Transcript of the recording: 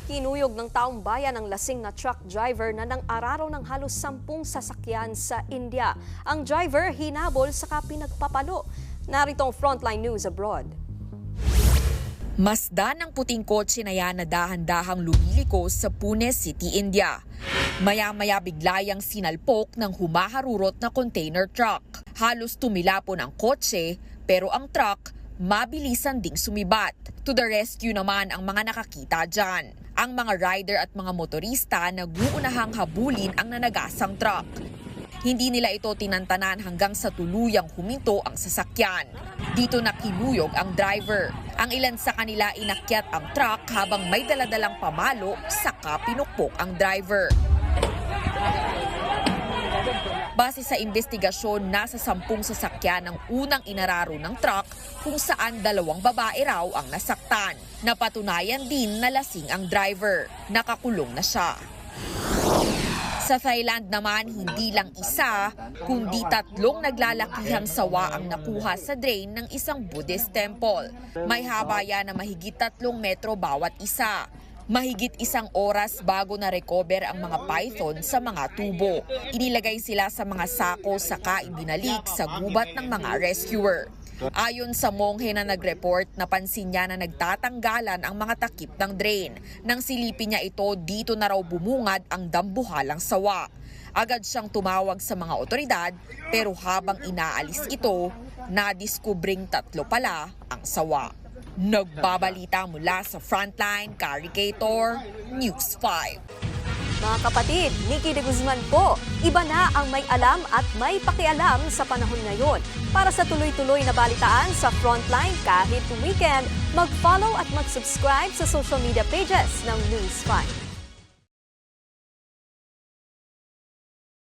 Kinuyog ng taong bayan ang lasing na truck driver na nang-araro ng halos 10 sasakyan sa India. Ang driver hinabol saka pinagpapalo. Narito ang Frontline News Abroad. Masdan ng puting kotse na yan na dahan-dahang lumiliko sa Pune City, India. Maya-maya biglayang sinalpok ng humaharurot na container truck. Halos tumilapon ang kotse pero ang truck mabilisan ding sumibat. To the rescue naman ang mga nakakita dyan. Ang mga rider at mga motorista nag-uunahang habulin ang nanagasang truck. Hindi nila ito tinantanan hanggang sa tuluyang huminto ang sasakyan. Dito na kinuyog ang driver. Ang ilan sa kanila inakyat ang truck habang may daladalang pamalo saka pinukpok ang driver. Base sa investigasyon, nasa 10 sasakyan ang unang inararo ng truck kung saan 2 babae raw ang nasaktan. Napatunayan din na lasing ang driver. Nakakulong na siya. Sa Thailand naman, hindi lang isa, kundi 3 naglalakihang sawa ang nakuha sa drain ng isang Buddhist temple. May haba yan na mahigit 3 metro bawat isa. Mahigit 1 oras bago na-recover ang mga python sa mga tubo. Inilagay sila sa mga sako saka ibinalik sa gubat ng mga rescuer. Ayon sa monghe na nag-report, napansin niya na nagtatanggalan ang mga takip ng drain. Nang silipin niya ito, dito na raw bumungad ang dambuhalang sawa. Agad siyang tumawag sa mga otoridad pero habang inaalis ito, nadiskubring 3 pala ang sawa. Nagbabalita mula sa Frontline, Caricator, News 5. Mga kapatid, Nikki de Guzman po. Iba na ang may alam at may pakialam sa panahon ngayon. Para sa tuloy-tuloy na balitaan sa Frontline kahit weekend, mag-follow at mag-subscribe sa social media pages ng News 5.